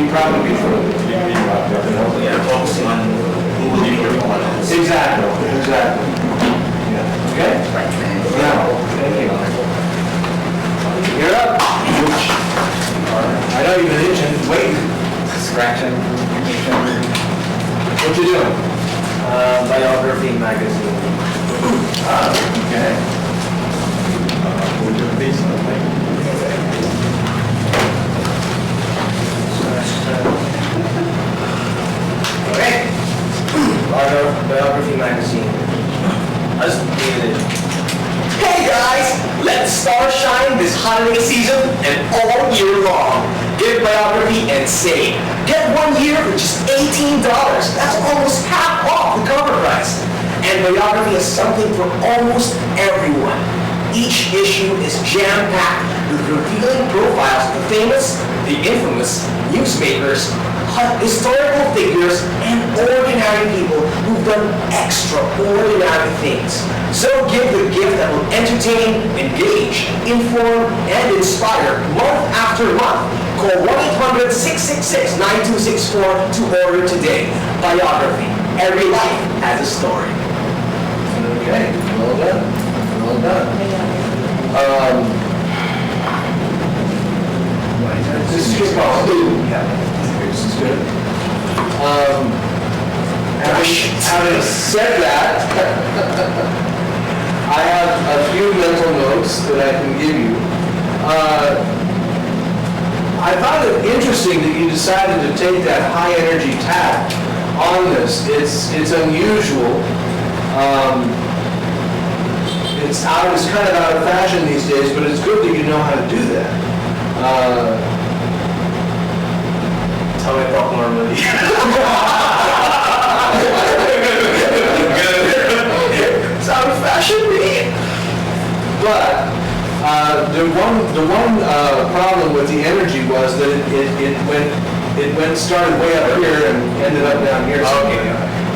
be probably true. Yeah, focusing on who will be your opponents. Exactly. Yeah. Okay? Now, thank you. You're up. I know you've been itching, waiting. Scratching. What you doing? Biography magazine. Okay. Okay. Biography magazine. As dated. Hey guys, let the stars shine this holiday season and all year long. Get Biography and save. Get 1 year for just $18. That's almost half off the cover price. And Biography has something for almost everyone. Each issue is jam-packed with revealing profiles of the famous, the infamous, newsmakers, historical figures, and ordinary people who've done extraordinary things. So give the gift that will entertain, engage, inform, and inspire month after month. Call 1-800-666-9264 to order today. Biography. Every life has a story. Okay, well done. Well done. This is your call. Yeah, this is good. Having said that, I have a few mental notes that I can give you. I found it interesting that you decided to take that high energy tack on this. It's unusual. It's kind of out of fashion these days, but it's good that you know how to do that. Tell me about normally. It's out of fashion, me. But the one problem with the energy was that it started way up here and ended up down here. Okay.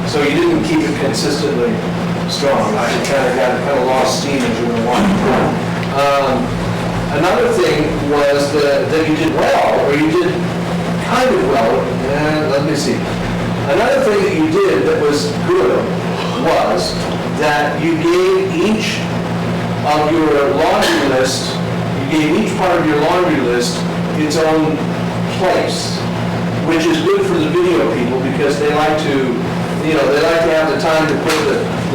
So you didn't keep it consistently strong. You kind of lost steam as you went along. Another thing was that you did well, or you did kind of well. Let me see. Another thing that you did that was good was that you gave each of your laundry list, you gave each part of your laundry list its own place, which is good for the video people because they like to have the time to put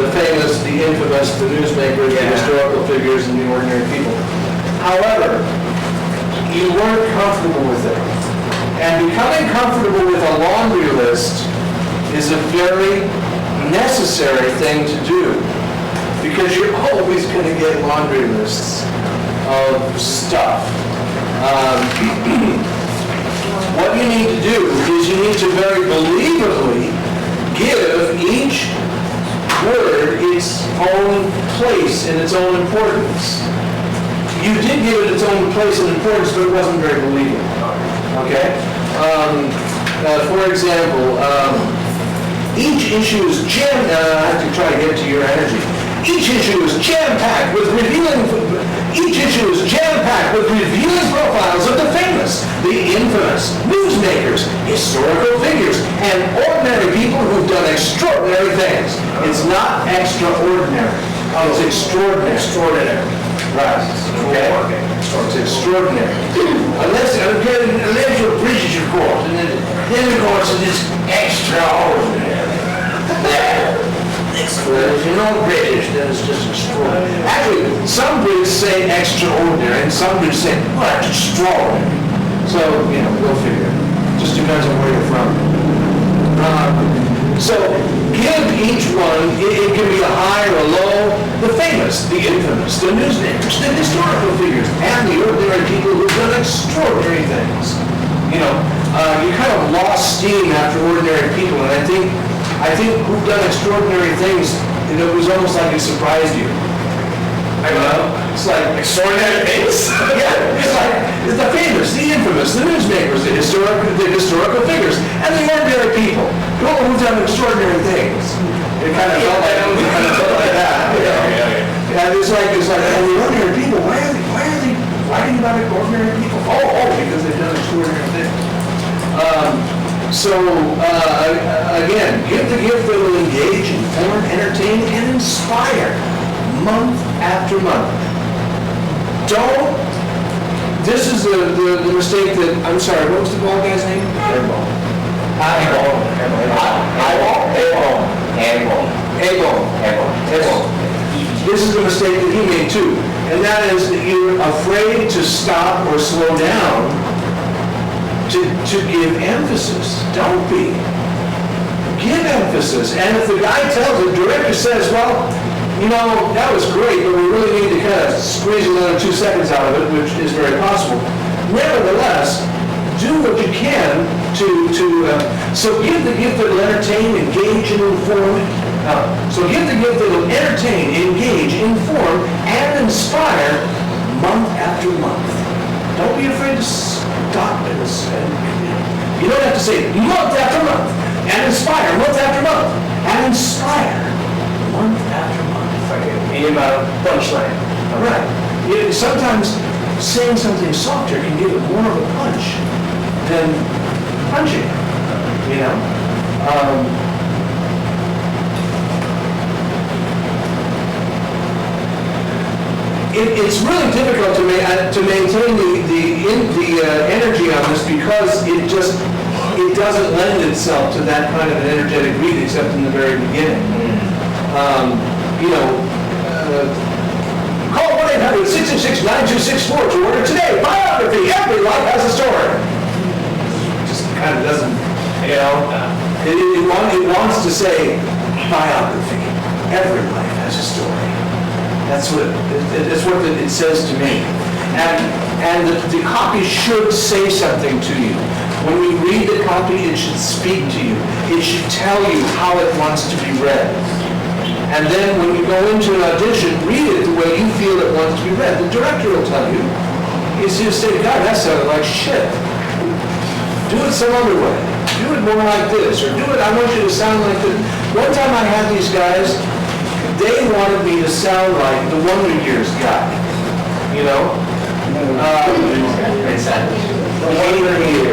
the famous, the infamous, the newsmakers, the historical figures, and the ordinary people. However, you weren't comfortable with it. And becoming comfortable with a laundry list is a very necessary thing to do because you're always going to get laundry lists of stuff. What you need to do is you need to very believably give each word its own place and its own importance. You did give it its own place and importance, but it wasn't very believable. Okay? For example, each issue is I have to try to get to your energy. Each issue is jam-packed with revealing profiles of the famous, the infamous, newsmakers, historical figures, and ordinary people who've done extraordinary things. It's not extraordinary. It's extraordinary. Extraordinary. Right. Okay? It's extraordinary. Unless you're British, of course, and then of course it is extraordinary. If you're not British, then it's just extraordinary. Actually, some Brits say extraordinary, and some Brits say, well, that's extraordinary. So, go figure. Just depends on where you're from. So, give each one, it can be a high or a low, the famous, the infamous, the newsmakers, the historical figures, and the ordinary people who've done extraordinary things. You kind of lost steam after ordinary people, and I think who've done extraordinary things, it was almost like it surprised you. It's like Extraordinary things? yeah, it's the famous, the infamous, the newsmakers, the historical figures, and the ordinary people who've done extraordinary things. It kind of felt like that. And it's like, oh, the ordinary people, why are you not ordinary people? Oh, because they've done extraordinary things. Again, give the gift that will engage, inform, entertain, and inspire month after month. This is the mistake that, I'm sorry, what was the ball guy's name? Airball. This is the mistake that he made too, and that is that you're afraid to stop or slow down to give emphasis. Don't be. Give emphasis, and if the guy tells, the director says, well, you know, that was great, but we really need to kind of squeeze another 2 seconds out of it, which is very possible. Nevertheless, do what you can so give the gift that will entertain, engage, and inform. So give the gift that will entertain, engage, inform, and inspire month after month. Don't be afraid to stop and you don't have to say month after month, and inspire month after month, and inspire month after month. Medium punchline. All right. Sometimes saying something softer can give it more of a punch than punching, you know? It's really difficult to maintain the energy on this because it doesn't lend itself to that kind of an energetic read except in the very beginning. Call 1-800-666-9264 to order today. Biography. Every life has a story. It just kind of doesn't, you know. It wants to say biography. Every life has a story. That's what it says to me. And the copy should say something to you. When you read the copy, it should speak to you. It should tell you how it wants to be read. And then when you go into an audition, read it the way you feel it wants to be read. The director will tell you. He's going to say, God, that sounded like shit. Do it some other way. Do it more like this. Or do it, I want you to sound like this. One time I had these guys, they wanted me to sound like the Wonder Years guy. You know?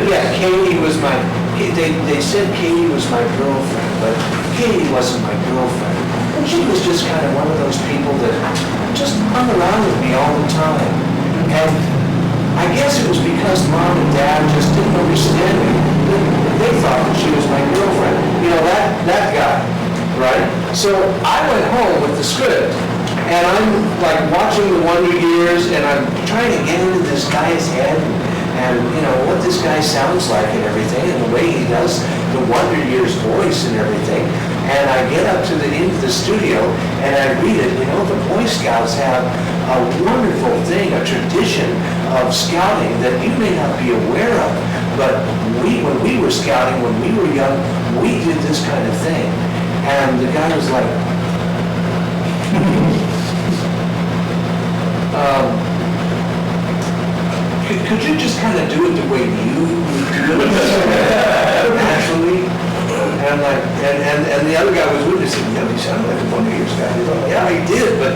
Yeah, Katie was my, they said Katie was my girlfriend, but Katie wasn't my girlfriend. And she was just kind of one of those people that just hung around with me all the time. And I guess it was because Mom and Dad just didn't understand me. They thought that she was my girlfriend. You know, that guy, right? So I went home with the script, and I'm like watching the Wonder Years, and I'm trying to get into this guy's head, and you know, what this guy sounds like and everything, and the way he does the Wonder Years voice and everything. And I get up to into the studio, and I read it. You know, the Boy Scouts have a wonderful thing, a tradition of scouting that you may not be aware of. But when we were scouting, when we were young, we did this kind of thing. And the guy was like, could you just kind of do it the way you do it naturally? And I'm like, and the other guy was with me, said, yeah, you sounded like a Wonder Years guy. He's like, yeah, I did, but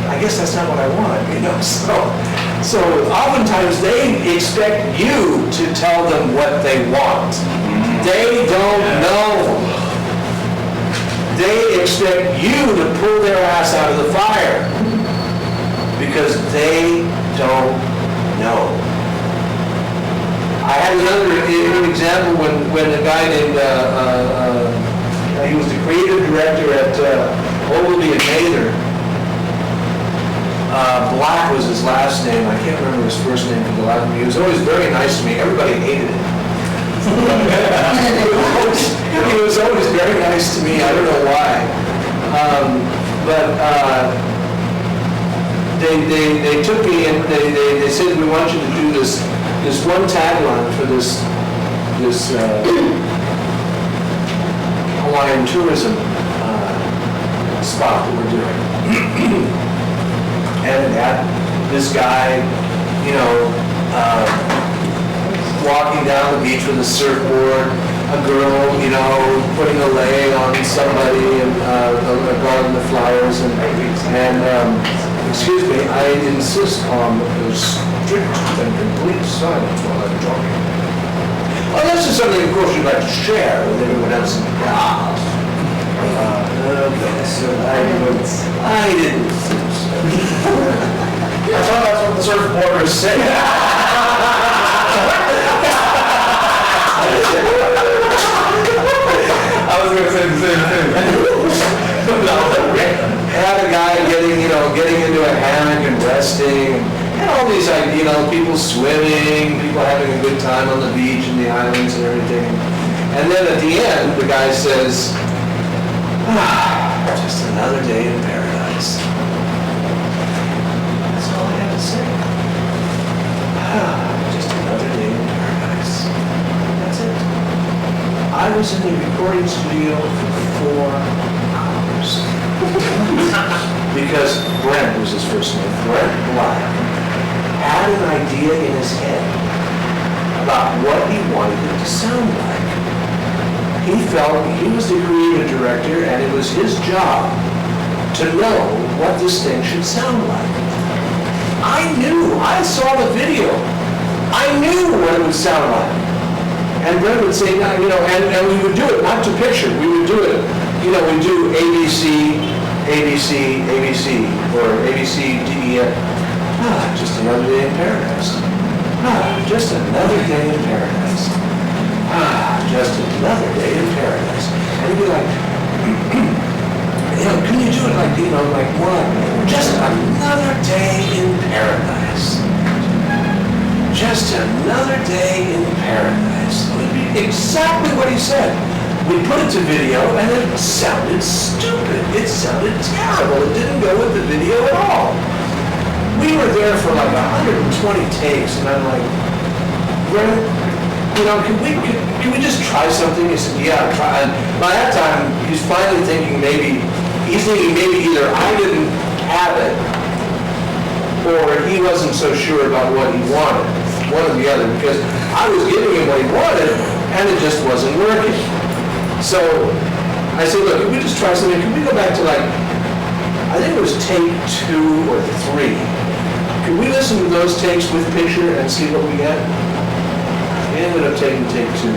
I guess that's not what I want, you know? So oftentimes they expect you to tell them what they want. They don't know. They expect you to pull their ass out of the fire because they don't know. I had another example when a guy named, he was the creative director at Ogilvy and Mather. Black was his last name. I can't remember his first name for the life of me. He was always very nice to me. Everybody hated him. He was always very nice to me. I don't know why. They took me and they said, we want you to do this one tagline for this Hawaiian tourism spot that we're doing. And had this guy, you know, walking down the beach with a surfboard, a girl, you know, putting a leg on somebody, and a garden of flowers, and excuse me, I insist on strict and complete silence while I'm talking. Unless it's something, of course, you'd like to share with everyone else in the house. Okay, so I didn't think so. I thought that's what the surfboarders say. I was gonna say the same thing. I had a guy getting into a hammock and resting, and all these, people swimming, people having a good time on the beach and the islands and everything. And then at the end, the guy says, just another day in paradise. That's all I have to say. Just another day in paradise. That's it. I was in the recording studio for 4 hours. Because Brent was his first name, Brent Black, had an idea in his head about what he wanted it to sound like. He felt he was the creative director and it was his job to know what this thing should sound like. I saw the video. I knew what it would sound like. And Brent would say, and we would do it, not to picture, we would do it, we'd do ABC, ABC, ABC, or ABC, DEF. Just another day in paradise. Just another day in paradise. Just another day in paradise. And he'd be like, can you do it like more like, just another day in paradise. Just another day in paradise. It would be exactly what he said. We put it to video and it sounded stupid. It sounded terrible. It didn't go with the video at all. We were there for like 120 takes and I'm like, Brent, can we just try something? He said, yeah, try. And by that time, he's finally thinking maybe either I didn't have it or he wasn't so sure about what he wanted. One or the other, because I was giving him what he wanted and it just wasn't working. So I said, look, can we just try something? Can we go back to I think it was take 2 or 3. Can we listen to those takes with picture and see what we get? We ended up taking take 2.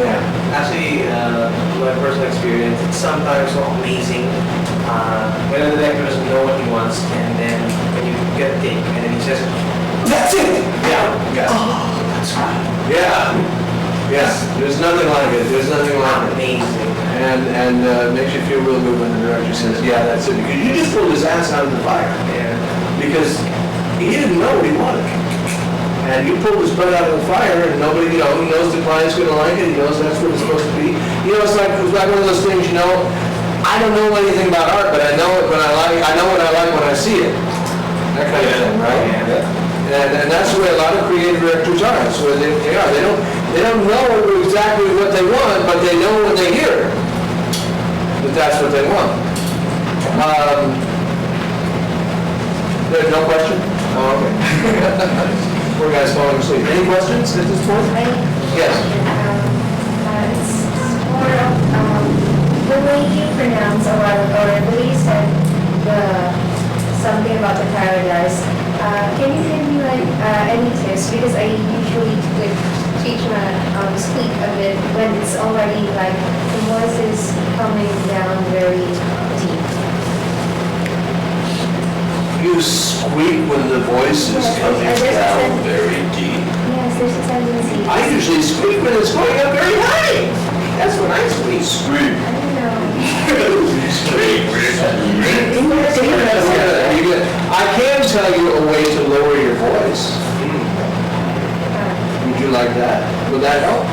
Yeah. Actually, my personal experience, it's sometimes so amazing when the director doesn't know what he wants, and then when you get a take, and then he says, "That's it." Yeah. Oh, that's right. Yeah. Yeah. There's nothing like it. There's nothing like it. Amazing. And makes you feel real good when the director says, "Yeah, that's it," because you just pulled his ass out of the fire. Yeah. Because he didn't know what he wanted. And you pulled his butt out of the fire, and nobody, he knows the client's going to like it. He knows that's what it's supposed to be. It's like one of those things, I don't know anything about art, but I know it when I know what I like when I see it. That kind of thing, right? Yeah. And that's the way a lot of creative directors are. That's where they are. They don't know exactly what they want, but they know when they hear that that's what they want. There's no question? Oh, okay. Poor guy's falling asleep. Any questions at this point? Yes. It's more of the way you pronounce a while ago, I believe you said something about the paradise. Can you give me any tips? Because I usually would teach my speak a bit when it's already the voice is coming down very deep. You squeak when the voice is coming down very deep. Yes, there's a tendency. I usually squeak when it's going up very high. That's when I squeak. Squeak. I don't know. I can tell you a way to lower your voice. Would you like that? Would that help?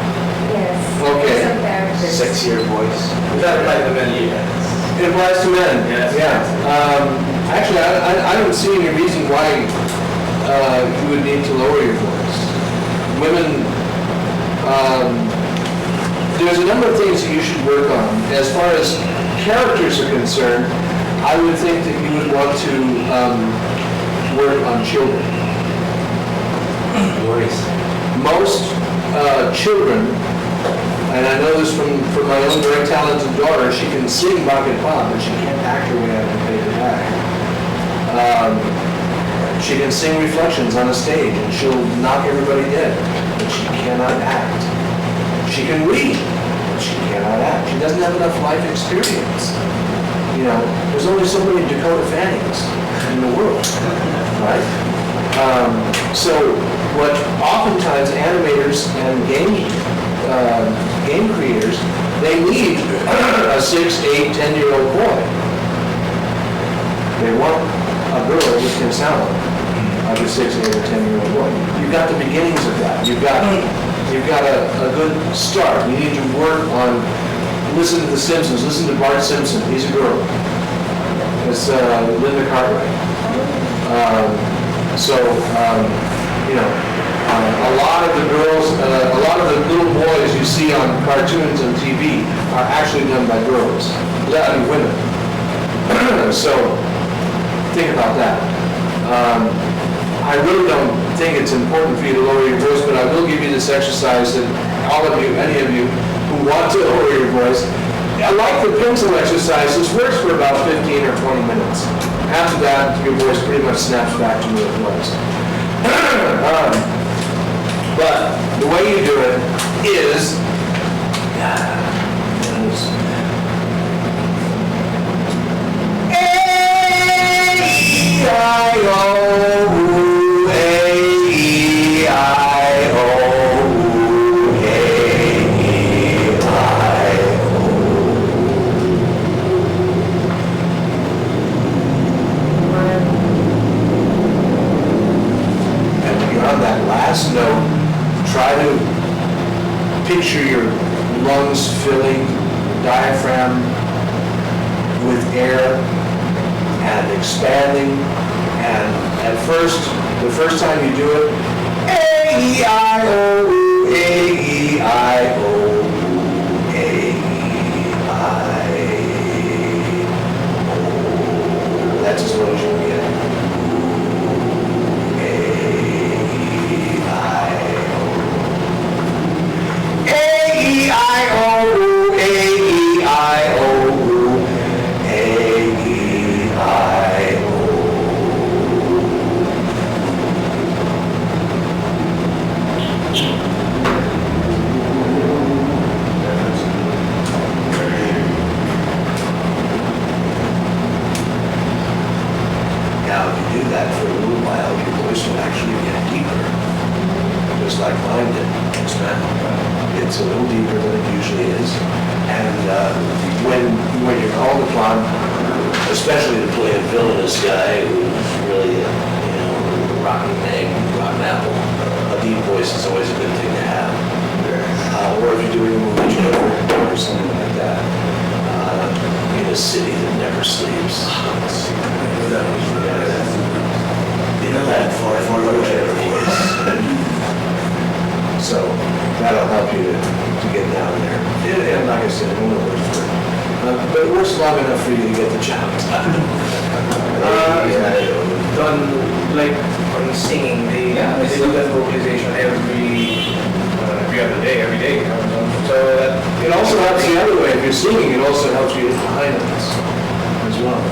Yes. Okay. Some characters. Sexier voice. Is that like the menu? It applies to men. Yes. Yeah. Actually, I don't see any reason why you would need to lower your voice. Women, there's a number of things that you should work on. As far as characters are concerned, I would think that you would want to work on children. Voice. Most children, and I know this from my own very talented daughter, she can sing bach and pop, but she can't act her way out of the paper bag. She can sing Reflections on a stage and she'll knock everybody dead, but she cannot act. She can read, but she cannot act. She doesn't have enough life experience. You know, there's only so many Dakota Fannings in the world, right? So what oftentimes animators and game creators, they need a 6, 8, 10-year-old boy. They want a girl with can sound like a 6, 8, or 10-year-old boy. You've got the beginnings of that. You've got a good start. You need to work on, listen to The Simpsons, listen to Bart Simpson. He's a girl. It's Linda Cartwright. You know, a lot of the girls, a lot of the little boys you see on cartoons and TV are actually done by girls, I mean women. So think about that. I really don't think it's important for you to lower your voice, but I will give you this exercise that all of you, any of you who want to lower your voice, I like the pencil exercise. This works for about 15 or 20 minutes. After that, your voice pretty much snaps back to where it was. But the way you do it is, last note, try to picture your lungs filling the diaphragm with air and expanding. And at first, the first time you do it, A-E-I-O, A-E-I-O, A-E-I-O. That's as low as you can get. It's a little deeper than it usually is, and when you're called upon, especially to play a villainous guy who's really rotten egg, rotten apple, a deep voice is always a good thing to have. Or if you're doing a movie trailer or something like that, in a city that never sleeps. That far voice. So that'll help you to get down there. And like I said, it won't work for it. But it works long enough for you to get the job done. Done like on singing, they do that vocalization every other day, every day. So that it also helps the other way. If you're singing, it also helps you hit the high notes as well.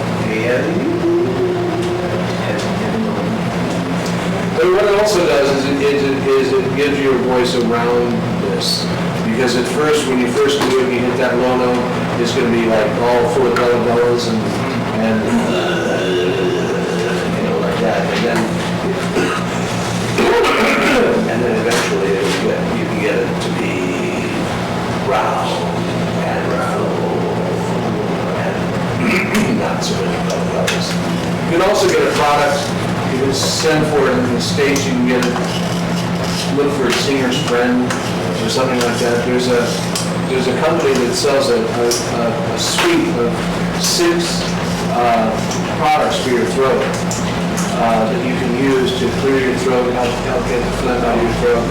But what it also does is it gives your voice a roundness. Because at first, when you first do it, you hit that low note, it's going to be like all full of bellas and like that. And then eventually you can get it to be round and not so many bellas. You can also get a product. You can send for it in the States, you can get it, look for a Singer's Friend or something like that. There's a company that sells a suite of 6 products for your throat that you can use to clear your throat, help get the phlegm out of your throat.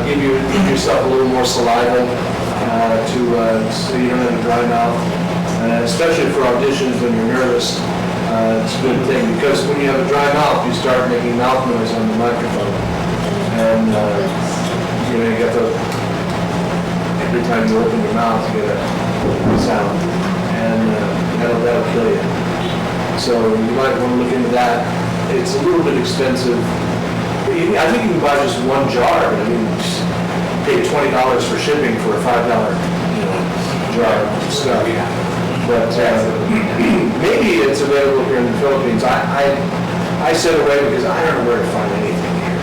Give yourself a little more saliva so you don't have a dry mouth. Especially for auditions when you're nervous. It's a good thing because when you have a dry mouth, you start making mouth noise on the microphone, and you get every time you open your mouth, you get a sound, and that'll kill you. So you might want to look into that. it's a little bit expensive. I think you can buy just one jar, but I mean, just pay $20 for shipping for a $5, jar of stuff. But maybe it's available here in the Philippines. I sent away because I don't know where to find anything here.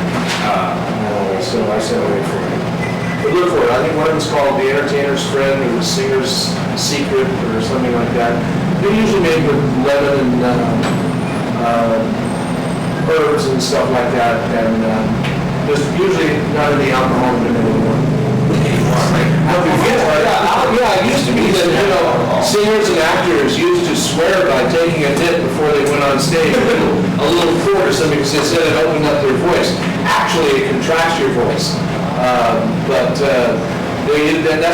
So I sent away for it. But look for it. I think one of them's called The Entertainer's Friend or The Singer's Secret or something like that. They're usually made with lemon and herbs and stuff like that. And there's usually none of the alcohol in it anymore. Yeah, it used to be that, singers and actors used to swear by taking a nip before they went on stage, a little quart or something, because it said it opened up their voice. Actually, it contracts your voice. That's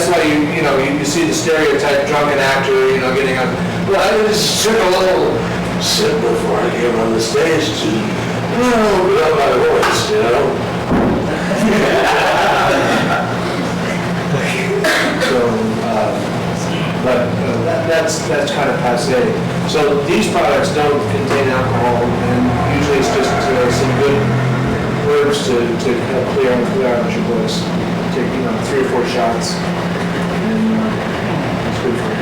why you see the stereotype drunken actor, getting up. Well, I just took a little sip before I came on the stage to open up my voice, that's kind of passé. So these products don't contain alcohol, and usually it's just some good herbs to help clear out your voice. Take 3 or 4 shots, and it's good for you.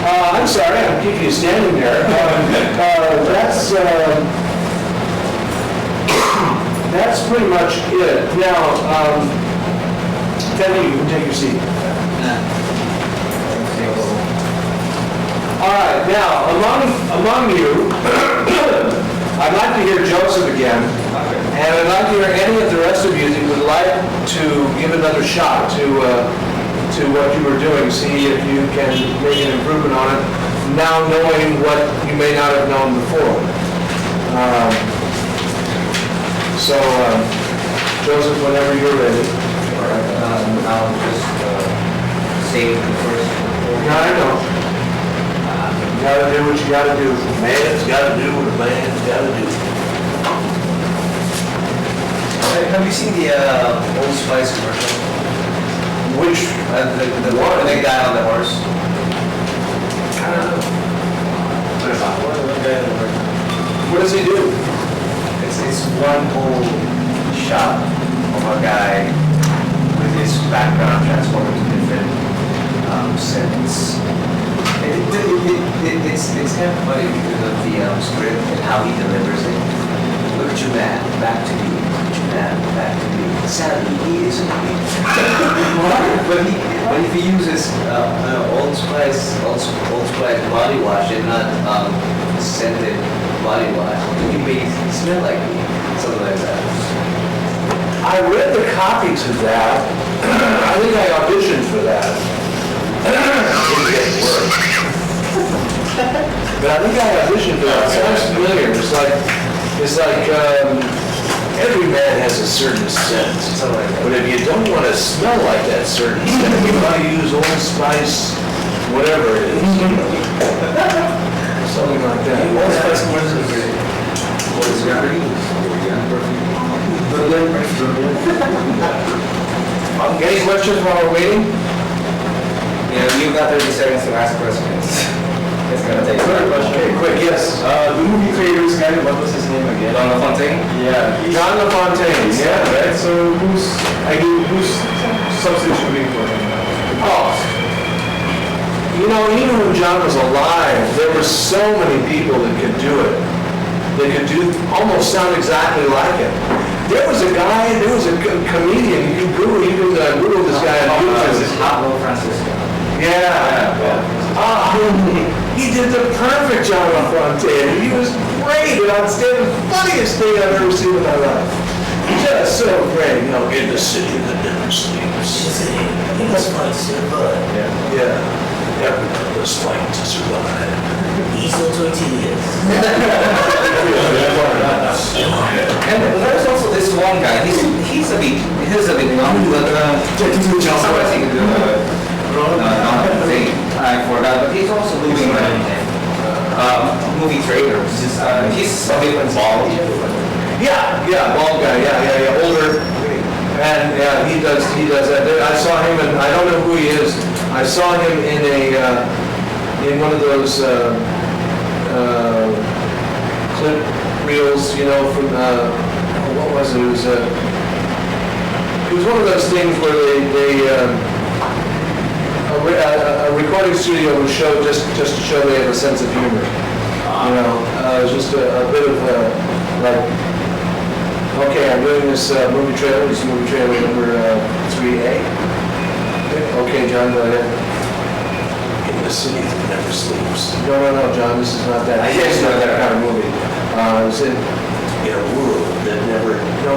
I'm sorry, I'm keeping you standing there. That's pretty much it. Now, Teddy, you can take your seat. All right, now, among you, I'd like to hear Joseph again, and I'd like to hear any of the rest of you that would like to give another shot to what you were doing, see if you can make an improvement on it, now knowing what you may not have known before. Joseph, whenever you're ready. All right, I'll just save the first. Yeah, I know. You gotta do what you gotta do. Man's gotta do what a man's gotta do. Have you seen the Old Spice commercial? Which, The one, the guy on the horse? I don't know. What does he do? It's one whole shot of a guy with his background transforming to different settings. It's kind of funny because of the script and how he delivers it. Look at your man, back to me. Look at your man, back to me. Sadly, he isn't me. But if he uses Old Spice body wash and not scented body wash, he makes it smell like me, something like that. I read the copy to that. I think I auditioned for that. Didn't get work. But I think I auditioned for that. It sounds familiar. It's like every man has a certain scent. Something like that. But if you don't want to smell like that certain scent, you want to use Old Spice, whatever it is. Something like that. Old Spice commercial is great. What is Any questions while we're waiting? Yeah, you've got 30 seconds to ask questions. It's gonna take. Okay, quick, yes. The movie creator's guy, what was his name again? Don LaFontaine? Yeah. John LaFontaine, yeah. Right, so who's substituting for him now? Oh, even when John was alive, there were so many people that could do it. They could almost sound exactly like him. There was a comedian, you can Google this guy on YouTube. Pablo Francisco. Yeah. He did the perfect John LaFontaine. He was great and outstanding, funniest thing I've ever seen in my life. Just so great, in the city that never sleeps. He must fight to survive. Yeah. Everyone must fight to survive. Eat no tortillas. And there's also this one guy, he's a bit young, but sometimes he can do thing. I forgot, but he's also doing movie trailers. He's a bit bald. Yeah, bald guy, yeah, older. And yeah, he does that. I saw him, and I don't know who he is. I saw him in one of those clip reels, you know, from, what was it? It was one of those things where a recording studio would show just to show they have a sense of humor. You know, it was just a bit of like, okay, I'm doing this movie trailer number 3A. Okay, John, go ahead. In the city that never sleeps. No, John, this is not that. It's not that kind of movie. It's in a world that never. No,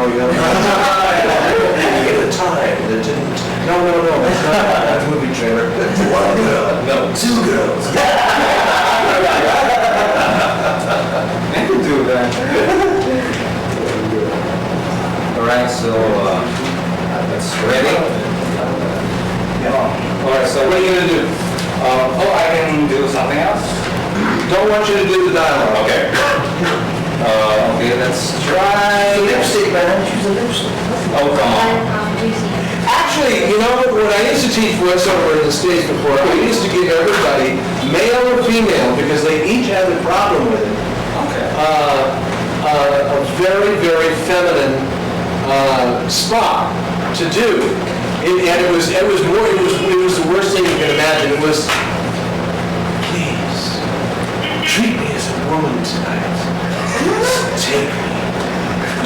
you don't. In a time that didn't. No, it's not that movie trailer. One girl. No, two girls. I can do that. Alright, so, that's ready? Alright, so What are you gonna do? I can do something else? Don't want you to do the dialogue. Okay. Okay, let's try. Lipstick, man, choose a lipstick. Oh, come on. Juicy. Actually, you know, when I used to teach voiceover in the States before, I used to give everybody, male or female, because they each had a problem with it, Okay. a very, very feminine spot to do. And it was the worst thing you could imagine. It was, please, treat me as a woman tonight. Take me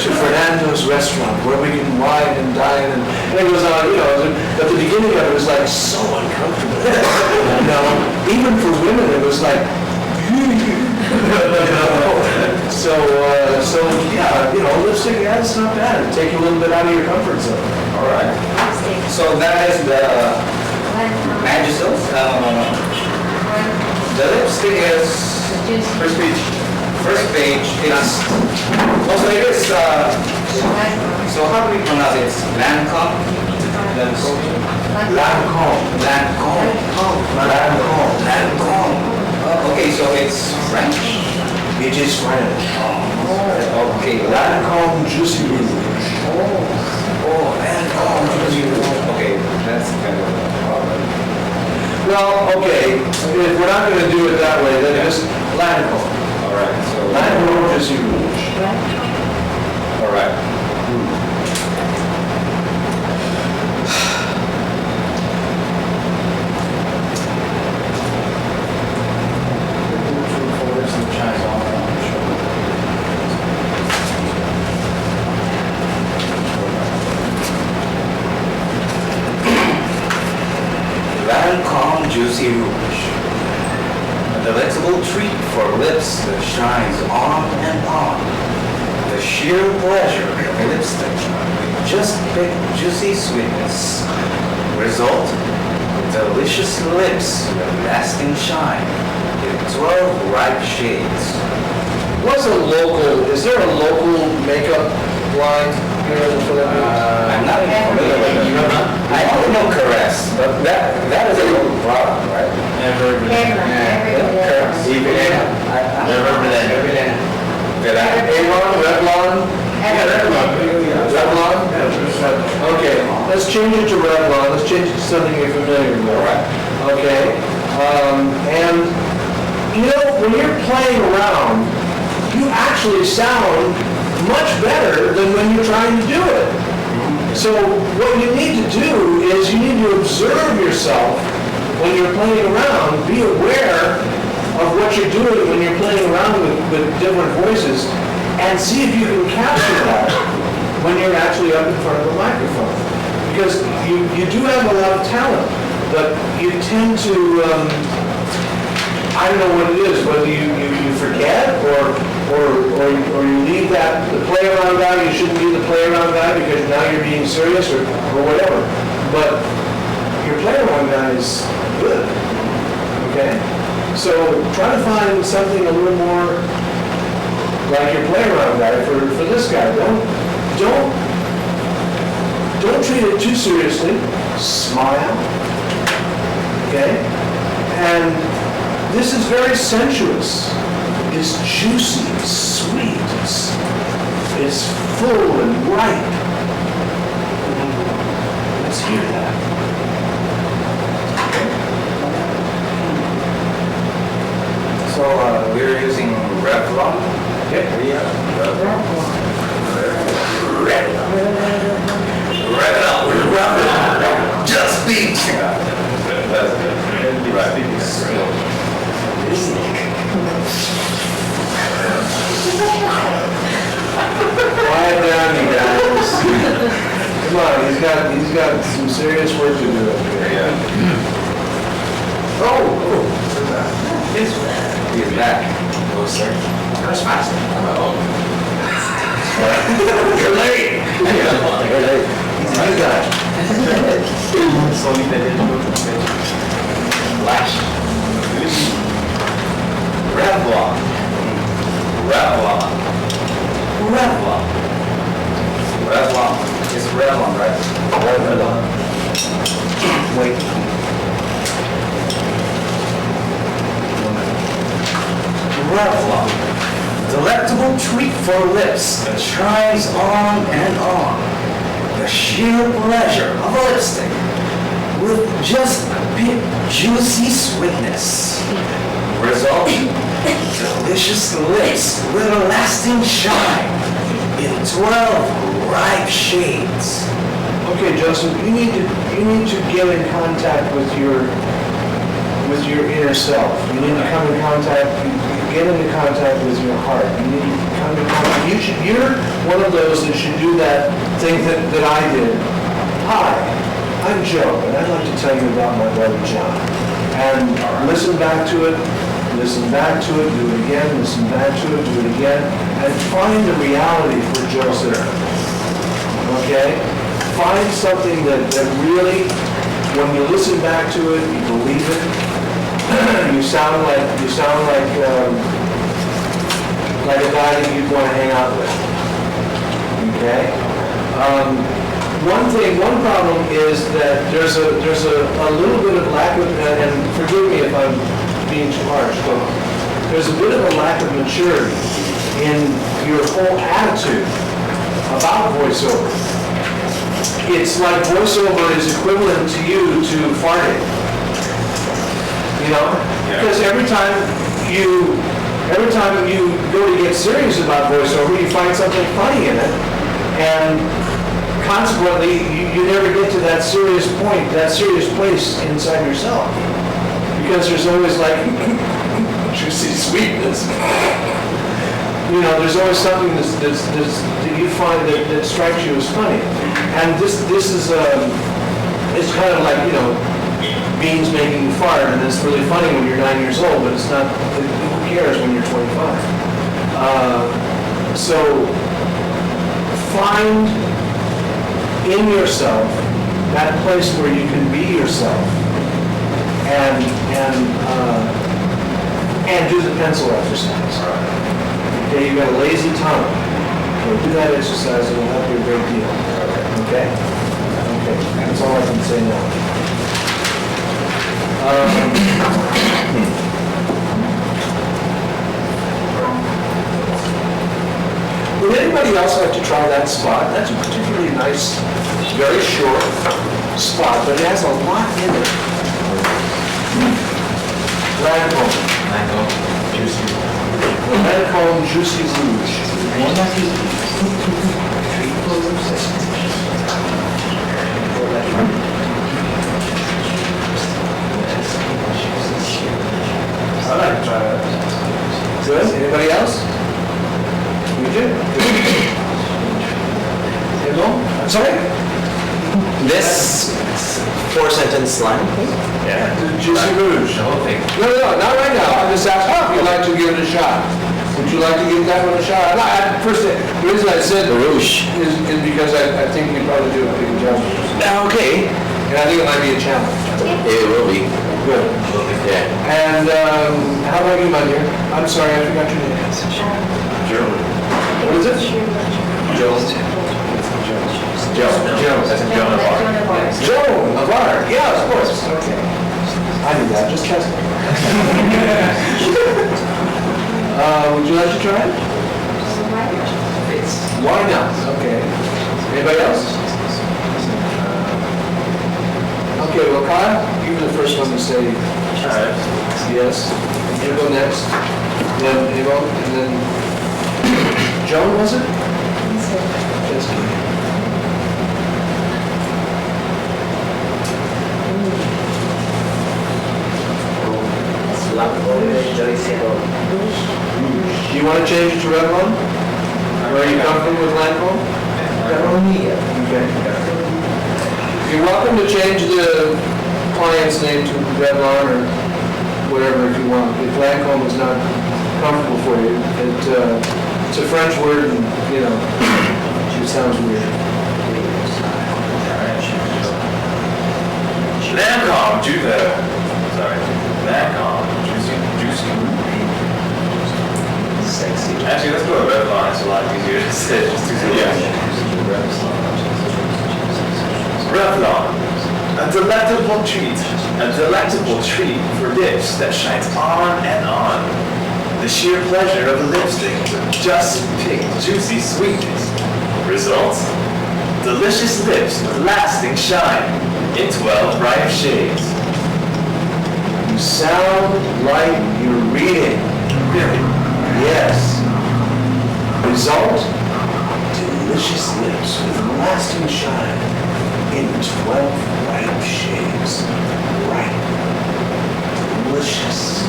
to Fernando's restaurant where we can wine and dine, and it was on, you know, at the beginning of it was like so uncomfortable. You know, even for women it was like, so yeah, you know, lipstick, yeah, it's not bad. It'll take you a little bit out of your comfort zone. Alright. Lipstick. So that is the Magical? No. The lipstick is Juicy. first page. First page is also it is so how do we pronounce it? Lancome? Lancome. Okay, so it's French. It is French. Okay, Lancome Juicy Rouge. Lancome. Okay, that's kind of a problem. Well, okay, if we're not gonna do it that way, then just Lancome. All right, so Lancome Juicy Rouge. all right. Lancome Juicy Rouge. A delectable treat for lips that shines on and on. The sheer pleasure of lipstick with just big juicy sweetness. Result, delicious lips with lasting shine in 12 ripe shades. Is there a local makeup line here in the Philippines? I'm not familiar with it. I only know Caress, but that is a local product, right? Everywhere. Caress. Avon, Revlon? Revlon? Okay, let's change it to Revlon, let's change it to something you're familiar with. Alright. Okay, and, you know, when you're playing around, you actually sound much better than when you're trying to do it. So what you need to do is you need to observe yourself when you're playing around, be aware of what you're doing when you're playing around with different voices, and see if you can capture that when you're actually up in front of a microphone. Because you do have a lot of talent, but you tend to, I don't know what it is, whether you forget or you leave that, the play around guy, you shouldn't be the play around guy because now you're being serious or whatever. But your play around guy is good, okay? So try to find something a little more like your play around guy for this guy. Don't treat it too seriously. Smile, okay? And this is very sensuous. It's juicy, it's sweet, it's full and ripe. Let's hear that. So we're using Revlon. Okay. Rev it up. Rev it up. Rev it up. Just beat. That's good. Right. Quiet down, you guys. Come on, he's got some serious work to do up here. Oh, He's back. Oh, sir. That was fast. You're late. you're late. He's a new guy. Flash. Revlon. Revlon. Revlon. Revlon. It's Revlon, right? Revlon. Wait. Revlon. Delectable treat for lips that shines on and on. The sheer pleasure of a lipstick with just a bit juicy sweetness. Result, delicious lips with a lasting shine in 12 ripe shades. Okay, Joseph, you need to get in contact with your inner self. You need to come in contact, get into contact with your heart. You need to come in contact. You're one of those that should do that thing that I did. Hi, I'm Joe, and I'd like to tell you about my brother John. And listen back to it, do it again, listen back to it, do it again, and find the reality for Joseph. Okay? Find something that really, when you listen back to it, you believe it. You sound like a guy that you'd want to hang out with. Okay? One problem is that there's a little bit of lack of, and forgive me if I'm being too harsh, but there's a bit of a lack of maturity in your whole attitude about voiceover. It's like voiceover is equivalent to you to farting. You know? Because every time you go to get serious about voiceover, you find something funny in it, and consequently, you never get to that serious point, that serious place inside yourself. Because there's always like juicy sweetness. You know, there's always something that you find that strikes you as funny. And this is, it's kind of like, you know, beans making you fart, and it's really funny when you're 9 years old, but it's not, who cares when you're 25? So, find in yourself that place where you can be yourself and do the pencil exercise. Okay, you've got a lazy tongue. So do that exercise, it'll help you a great deal. Okay? Okay, that's all I can say now. Would anybody else like to try that spot? That's a particularly nice, very short spot, but it has a lot in it. Lancome. Lancome Juicy Rouge. I'd like to try that. Good. Anybody else? You do? I'm sorry? This 4-sentence line. Yeah. Juicy Rouge. The whole thing. No, not right now. I'm just asking if you'd like to give it a shot. Would you like to give that one a shot? First, the reason I said The Rouge. is because I think you'd probably do a pretty good job. Okay. And I think it might be a challenge. It will be. Good. Yeah. And how about you, my dear? I'm sorry, I forgot your name. What is it? Jones. Joe. That's a Joan of Arc. Joan of Arc. Yeah, of course. Okay. I knew that, just trust me. Would you like to try it? Why not? Okay. Anybody else? Okay, well, Kyle, you're the first one to say yes. You go next. Then Evo, and then Joan, was it? So, Yes. Do you want to change it to Revlon? Or are you comfortable with Lancome? Okay. You're welcome to change the client's name to Revlon or whatever if you want. If Lancome is not comfortable for you, it's a French word and, you know, it sounds weird. Lancome, sorry, Lancome, juicy rouge. Sexy. Actually, let's go to Revlon, it's a lot easier to say, just to say. Revlon, a delectable treat for lips that shines on and on. The sheer pleasure of a lipstick with just picked juicy sweetness. Result? Delicious lips with lasting shine in 12 bright shades. You sound like you're reading. Really? Yes. Result? Delicious lips with lasting shine in 12 bright shades. Right. Delicious.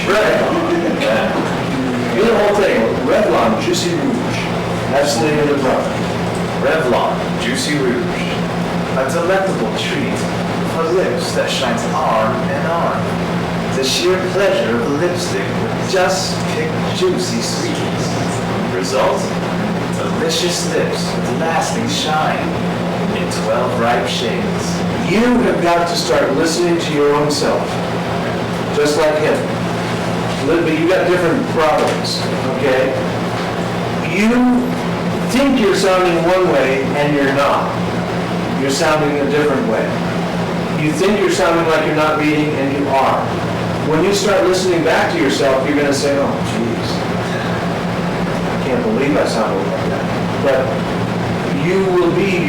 Revlon. You know the whole thing. Revlon Juicy Rouge. That's the name of the product. Revlon Juicy Rouge, a delectable treat for lips that shines on and on. The sheer pleasure of a lipstick with just picked juicy sweetness. Result? Delicious lips with lasting shine in 12 ripe shades. You have got to start listening to your own self, just like him. But you got different problems, okay? You think you're sounding one way and you're not. You're sounding a different way. You think you're sounding like you're not reading and you are. When you start listening back to yourself, you're going to say, oh, geez, I can't believe I sounded like that. But you will be,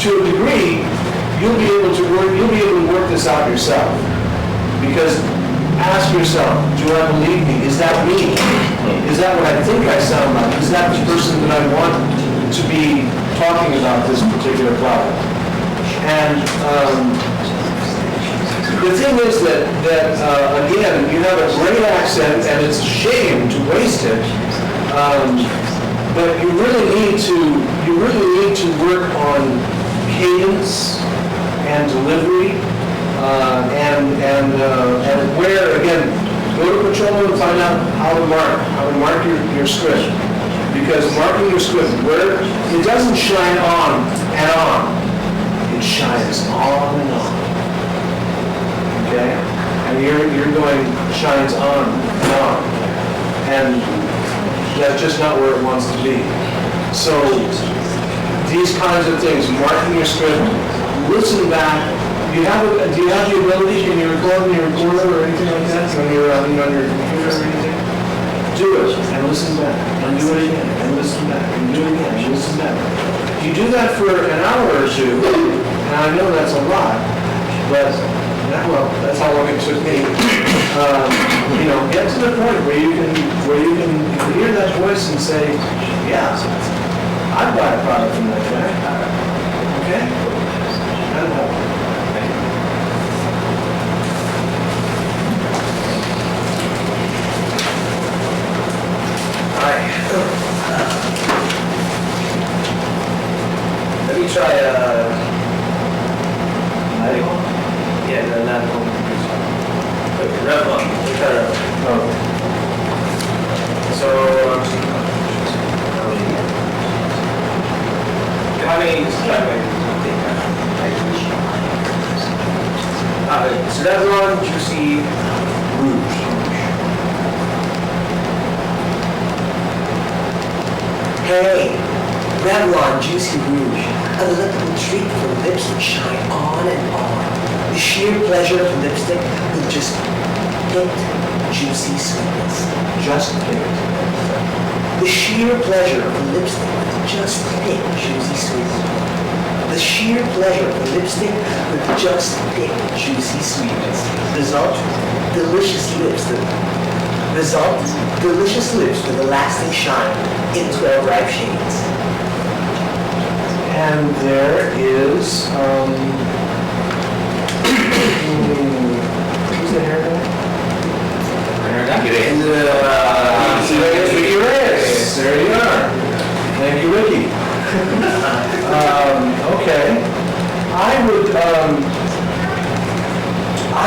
to a degree, you'll be able to work this out yourself. Because ask yourself, do I believe me? Is that me? Is that what I think I sound like? Is that the person that I want to be talking about this particular product? And the thing is that again, you have a great accent and it's a shame to waste it. But you really need to work on cadence and delivery, and where, again, go to Petrollo and find out how to mark your script. Because marking your script, where it doesn't shine on and on, it shines on and on. Okay? And you're going, shines on and on. And that's just not where it wants to be. So, these kinds of things, marking your script, listen back. Do you have the ability, can you record in your recorder or anything like that, when you're on your computer or anything? Do it, and listen back, and do it again, and listen back, and do it again, and listen back. If you do that for an hour or two, and I know that's a lot, but, that's how long it took me. Get to the point where you can hear that voice and say, yeah, I'd buy a product from that guy. Okay? That'll help. Let me try yeah, no, not Revlon. Oh. So, how many so Revlon Juicy Rouge. Hey, Revlon Juicy Rouge, a delectable treat for lips that shine on and on. The sheer pleasure of lipstick with just picked juicy sweetness. Just picked. The sheer pleasure of lipstick with just picked juicy sweetness. The sheer pleasure of the lipstick with just thick, juicy sweetness. Result, delicious lips. Result, delicious lips with a lasting shine in 12 ripe shades. And there is, who's the hair guy? Ricky Reyes. There you are. Thank you, Ricky. Okay. I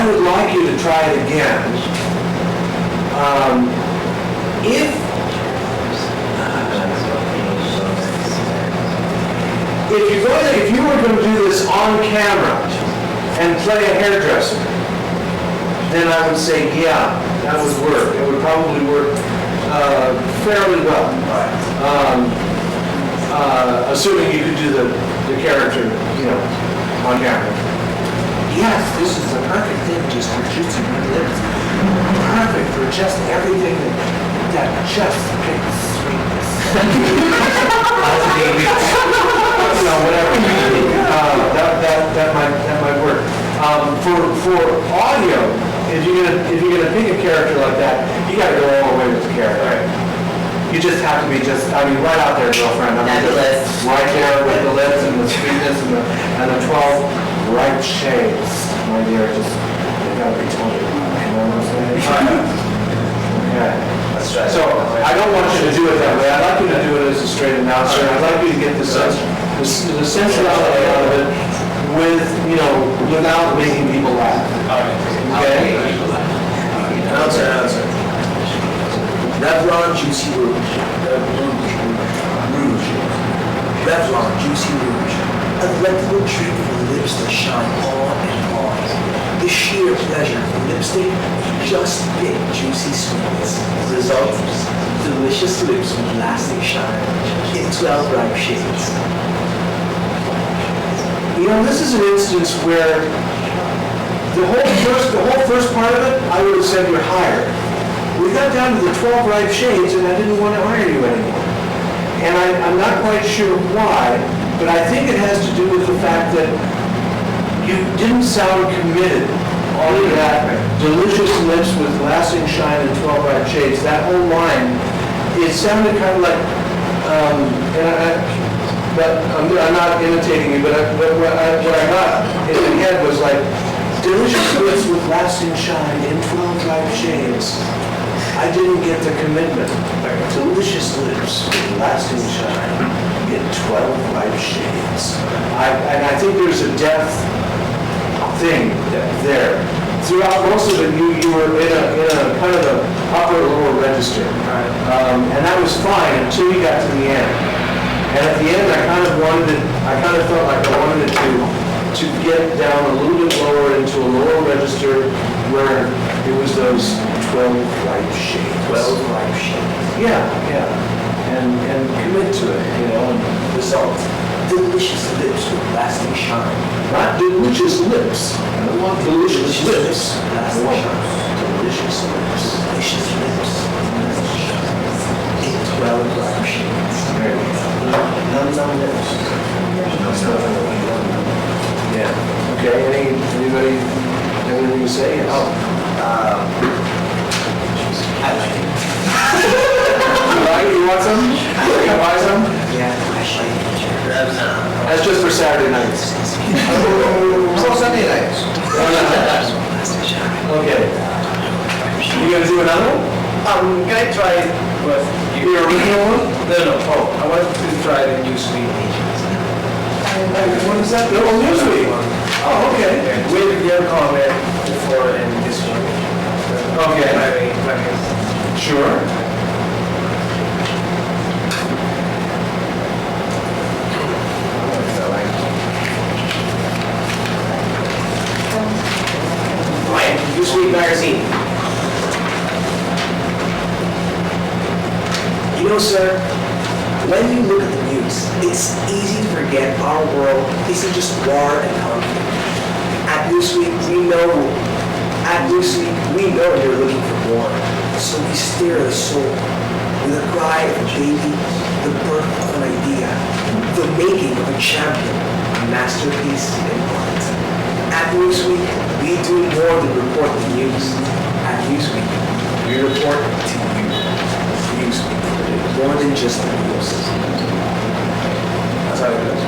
would like you to try it again. If you were going to do this on camera and play a hairdresser, then I would say, yeah, that would work. It would probably work fairly well. Assuming you could do the character, on camera. Yes, this is the perfect thing just for juicy lips. Perfect for just everything that just picks sweetness. Whatever. That might work. For audio, if you're gonna pick a character like that, you gotta go all the way with the character. Right. You just have to be right out there, girlfriend. Fabulous. Right there with the lips and the sweetness and the 12 ripe shades, my dear. They gotta be told. You know what I'm saying? Okay. Let's try. So I don't want you to do it that way. I'd like you to do it as a straight announcer. I'd like you to get the sensuality out of it without making people laugh. Okay? Announcer. Revlon Juicy Rouge. Revlon Juicy Rouge. A delectable treat for lips that shine on and on. The sheer pleasure of lipstick, just big juicy sweetness. Result, delicious lips with lasting shine in 12 ripe shades. This is an instance where the whole first part of it, I would have said you're hired. We got down to the 12 ripe shades and I didn't want to hire you anymore. And I'm not quite sure why, but I think it has to do with the fact that you didn't sound committed. All of that delicious lips with lasting shine and 12 ripe shades, that whole line, it sounded kind of like, I'm not imitating you, but what I got in my head was like, delicious lips with lasting shine in 12 ripe shades. I didn't get the commitment. Delicious lips with lasting shine in 12 ripe shades. And I think there's a depth thing there. Throughout most of it, you were in a kind of a upper lower register. And that was fine until you got to the end. And at the end, I kind of felt like I wanted it to get down a little bit lower into a lower register where it was those 12 ripe shades. 12 ripe shades. Yeah. And commit to it, and Result, delicious lips with lasting shine. not delicious lips. I don't want delicious lips. I Lasting want shine. delicious lips. Delicious lips. In 12 ripe shades. There you go. Num lips. Yeah. Okay, anybody have anything to say? I like it. You like it? You want some? You gonna buy some? Yeah, I like it. That's just for Saturday nights. So Sunday nights. Okay. You gonna do another one? Can I try it with Your original one? No. Oh, I wanted to try the new sweet What is that? Oh, Newsweek. Oh, okay. with your comment before and this one. Okay. Sure. Right, Newsweek magazine. You know, sir, when you look at the news, it's easy to forget our world isn't just war and conflict. At Newsweek, we know you're looking for more. So we stir the soul with a cry of a baby, the birth of an idea, the making of a champion. masterpiece in art. At Newsweek, we do more than report the news. At Newsweek, we report to you. Newsweek, more than just the news. That's how it goes.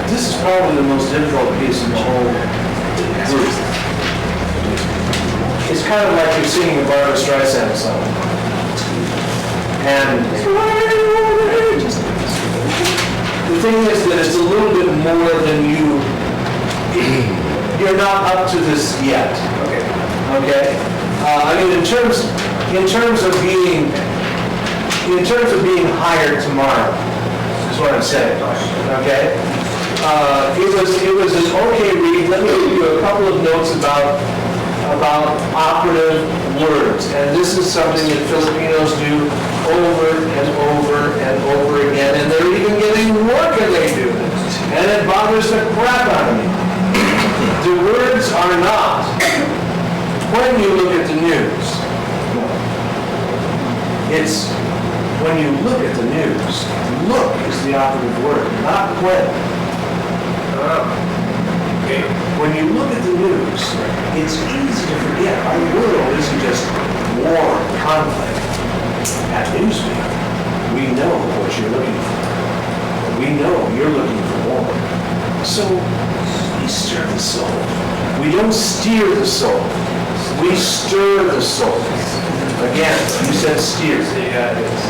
This is probably the most difficult piece in the whole group. It's kind of like you're singing a Barbra Streisand song. And the thing is that it's a little bit more than you're not up to this yet. Okay? I mean, in terms of being hired tomorrow, is what I'm saying, okay? It was an okay read. Let me give you a couple of notes about operative words. And this is something that Filipinos do over and over and over again, and they're even getting more than they do. And it bothers the crap out of me. The words are not, when you look at the news. It's when you look at the news. Look is the operative word, not when. When you look at the news, it's easy to forget our world isn't just war and conflict. At Newsweek, we know what you're looking for. We know you're looking for more. So we stir the soul. We don't steer the soul. We stir the soul. Again, you said steer.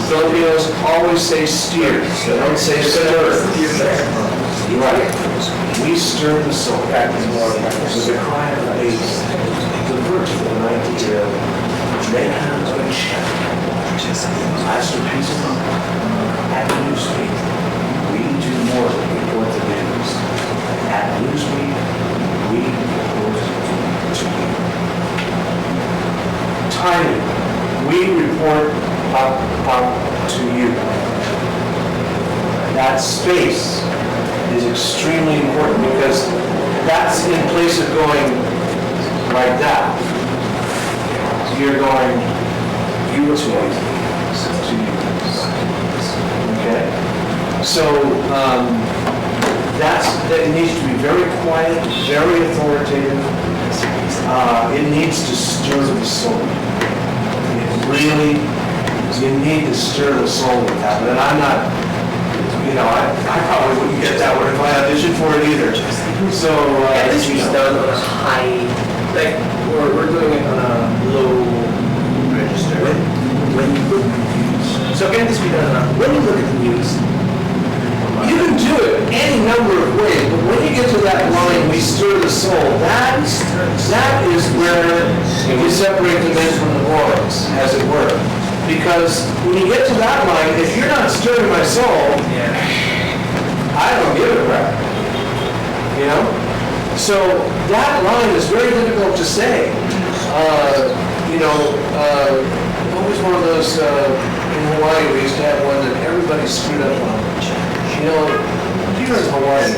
Filipinos always say steer. They don't say stir. Right. We stir the soul. With the cry of the baby, the birth of the idea, making a shadow. Masterpiece at Newsweek, we do more than report the news. At Newsweek, we report to you. Timing, we report up to you. That space is extremely important because that's in place of going like that. You're going, you to you. Okay? So that needs to be very quiet, very authoritative. It needs to stir the soul. It really, you need to stir the soul with that. And I'm not, I probably wouldn't get that one if I auditioned for it either. So, And this was done on a high, like, we're doing it on a low register. When you look at the news, So can this be done on a, when you look at the news, you can do it any number of ways, but when you get to that line, we stir the soul, that is where you separate the men from the boys, as it were. Because when you get to that line, if you're not stirring my soul, I don't give a crap. You know? So that line is very difficult to say. What was one of those, in Hawaii, we used to have one that everybody screwed up on. Here in Hawaii,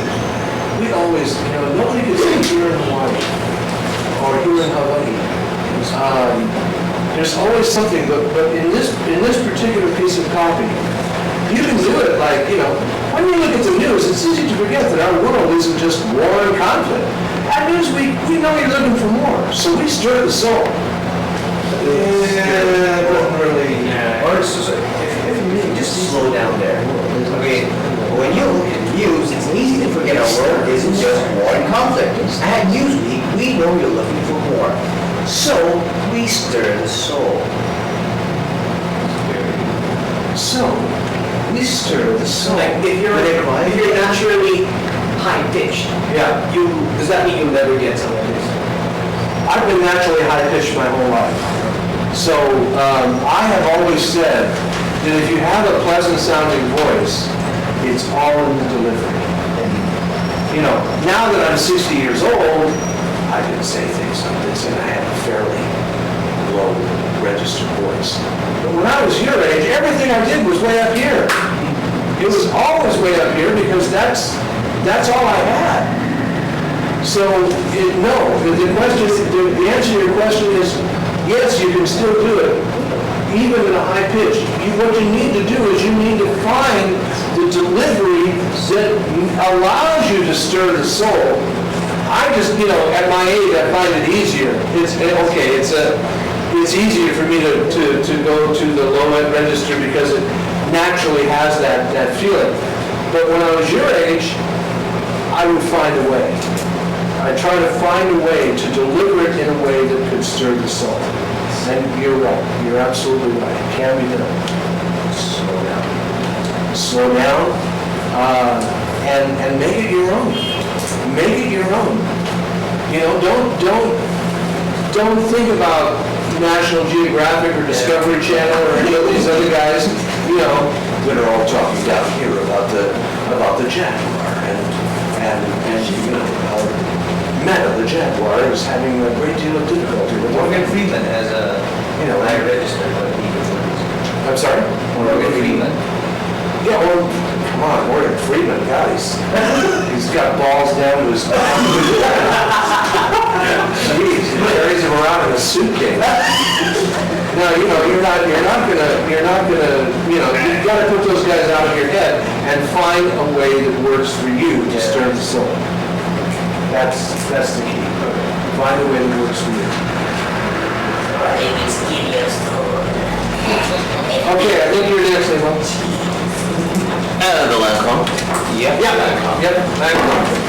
we always, nobody could say here in Hawaii or here in Hawaii. There's always something, but in this particular piece of copy, you can do it like, when you look at the news, it's easy to forget that our world isn't just war and conflict. At Newsweek, we know you're looking for more, so we stir the soul. It doesn't really. Or it's just, if you really just slow down there. Okay, when you look at news, it's easy to forget our world isn't just war and conflict. At Newsweek, we know you're looking for more. So, we stir the soul. So, we stir the soul. like, if you're naturally high-pitched, Yeah, does that mean you'll never get something like this? I've been naturally high-pitched my whole life. So I have always said that if you have a pleasant-sounding voice, it's all in the delivery. Now that I'm 60 years old, I can say things like this, and I have a fairly low registered voice. But when I was your age, everything I did was way up here. It was always way up here because that's all I had. So, the answer to your question is, yes, you can still do it. even in a high pitch. What you need to do is you need to find the delivery that allows you to stir the soul. I just, at my age, I find it easier. It's easier for me to go to the low end register because it naturally has that feeling. But when I was your age, I would find a way. I try to find a way to deliver it in a way that could stir the soul. And you're right. You're absolutely right. It can be done. Slow down. Slow down, and make it your own. Make it your own. Don't think about National Geographic or Discovery Channel or any of these other guys, that are all talking down here about the Jaguar and Meta, the Jaguar, is having a great deal of difficulty with Morgan Freeman has a, high register, but he can. I'm sorry? Morgan Freeman. Yeah, well, come on, Morgan Freeman, God, he's got balls down to his Jeez, he carries them around in a suitcase. No, you're not gonna, you've got to put those guys out of your head and find a way that works for you to stir the soul. That's the key. Find a way that works for you. Okay, I think you're next, Abel. The Lancome. Yep. Lancome.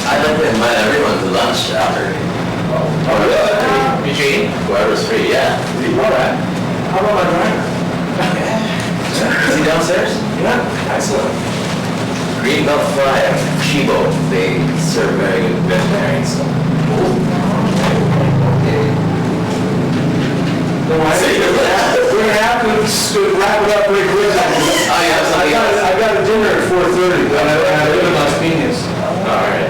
I'd like to invite everyone to lunch after. Oh, really? Eugene? Whoever's free, yeah. All right. How about my driver? Is he downstairs? Yeah, excellent. Greenbelt Fry and Chibo, they serve very good vegetarian stuff. We're gonna have to wrap it up pretty quick. I got a dinner at 4:30, but I live in Las Piñas. All right.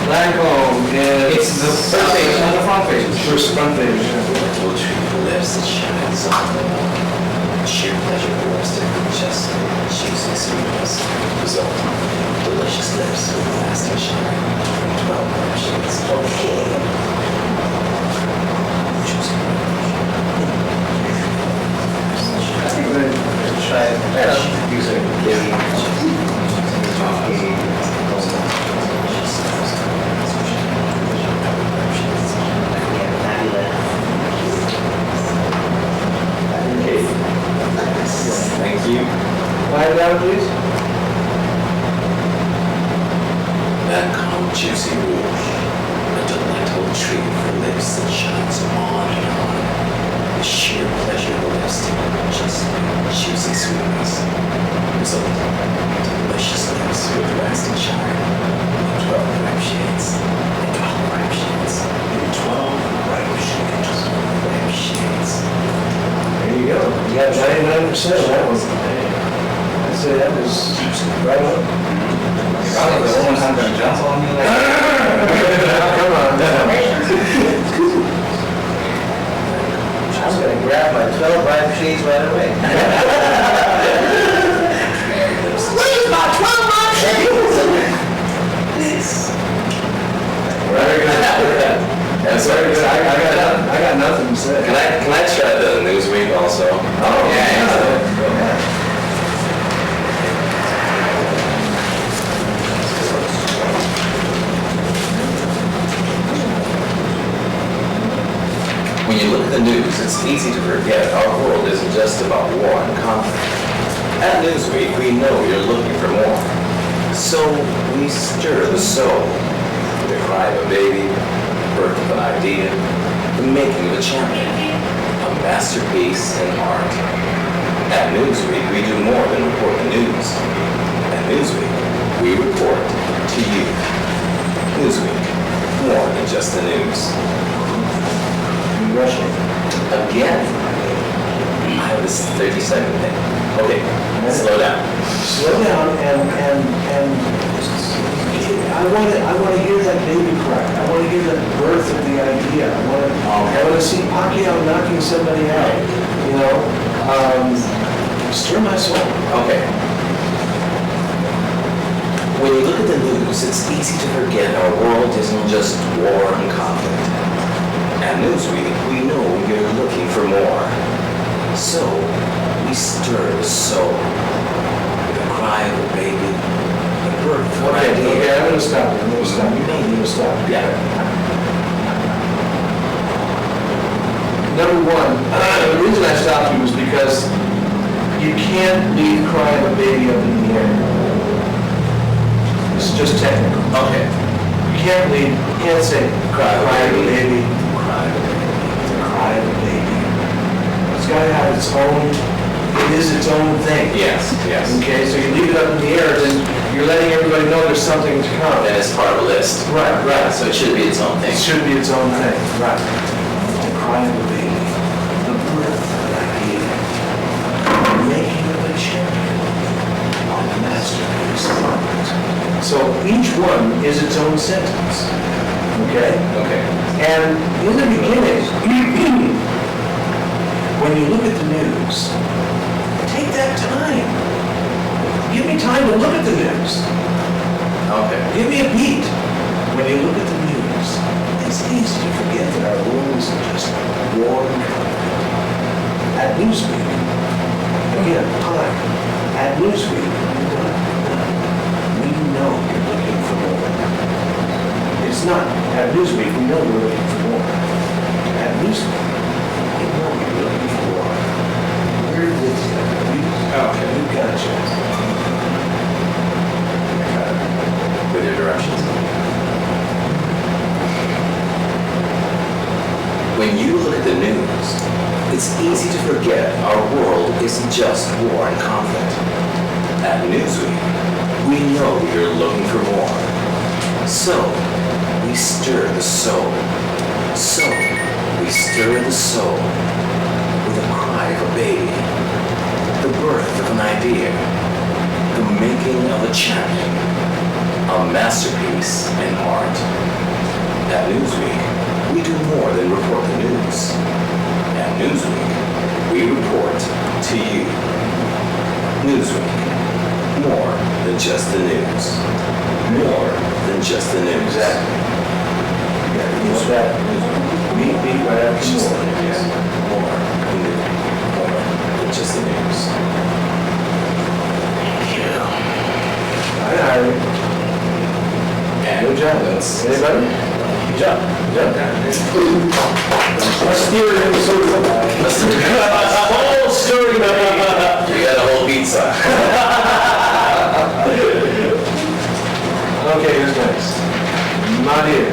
Lancome is... It's the front page, not the front page. First front page. Will treat the lips that shines on. Sheer pleasure of lipstick, just choosing sweetness. Result, delicious lips with lasting shine. 12 shades. Okay. Try it. Using Thank you. Lie down, please. Lancome Juicy Rouge, a delightful treat for lips that shines on and on. The sheer pleasure of lipstick, just juicy sweetness. Result, delicious lips with lasting shine. 12 ripe shades, and 12 ripe shades, and 12 ripe shades, 12 ripe shades. There you go. You got 99% of that one. I'd say that was right on. Probably the woman's not gonna jump on me like Come on. I'm gonna grab my 12 ripe shades right away. Where's my 12 ripe shades? Very good. That's very good. I got nothing to say. Can I try the Newsweek also? Oh, yeah. When you look at the news, it's easy to forget our world isn't just about war and conflict. At Newsweek, we know you're looking for more. So we stir the soul. The cry of a baby, birth of an idea, the making of a champion, a masterpiece in art. At Newsweek, we do more than report the news. At Newsweek, we report to you. Newsweek, more than just the news. Rushing. Again? I have this 30-second thing. Okay, slow down. Slow down and I want to hear that baby cry. I want to hear the birth of the idea. I want to see Pacquiao knocking somebody out. Stir my soul. Okay. When you look at the news, it's easy to forget our world isn't just war and conflict. At Newsweek, we know you're looking for more. So, we stir the soul with a cry of a baby, a birth of an idea. Okay, I'm gonna stop you, I'm gonna stop you, I'm gonna stop you. Yeah. Number one, the reason I stopped you was because you can't leave cry of a baby up in the air. This is just technical. Okay. You can't say cry of a baby, cry of a baby, cry of a baby. It's gotta have its own, it is its own thing. Yes, yes. Okay, so you leave it up in the air, then you're letting everybody know there's something to come. And it's part of a list. Right, right. So it should be its own thing. It should be its own thing, right. The cry of a baby, the birth of an idea, the making of a champion, on the masterpiece of art. So each one is its own sentence, okay? Okay. And in the beginning, when you look at the news, take that time. Give me time to look at the news. Okay. Give me a beat. When you look at the news, it's easy to forget that our world isn't just war and conflict. At Newsweek, again, time. At Newsweek, we know you're looking for more. It's not at Newsweek, we know you're looking for more. At Newsweek, we know you're looking for more. We're with you. Okay. We got you. With your directions. When you look at the news, it's easy to forget our world isn't just war and conflict. At Newsweek, we know you're looking for more. So, we stir the soul. So, we stir the soul with a cry of a baby, the birth of an idea, the making of a champion, a masterpiece in art. At Newsweek, we do more than report the news. At Newsweek, we report to you. Newsweek, more than just the news. More than just the news. Exactly. Yeah, use that. Beat right after more. Yeah. More than more than just the news. Thank you. Aye, And good job. that's Anybody? Good job. Good job. Let's steer it in sort of. Whole story, man. You got a whole pizza. Okay, who's next? Nadia.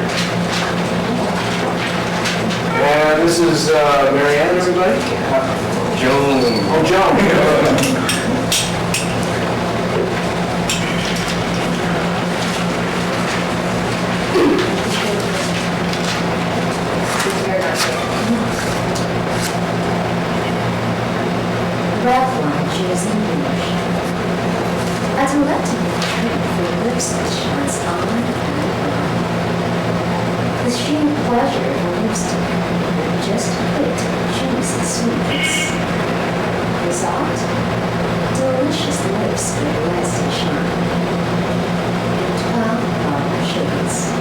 And this is Mary Ann, everybody? Joan. Oh, John. Revlon Jersey Rouge. A delectable treat for lips that shines on and on. The sheer pleasure of a lipstick with just hit juicy sweetness. Result? Delicious lips with lasting shine. 12 power shades.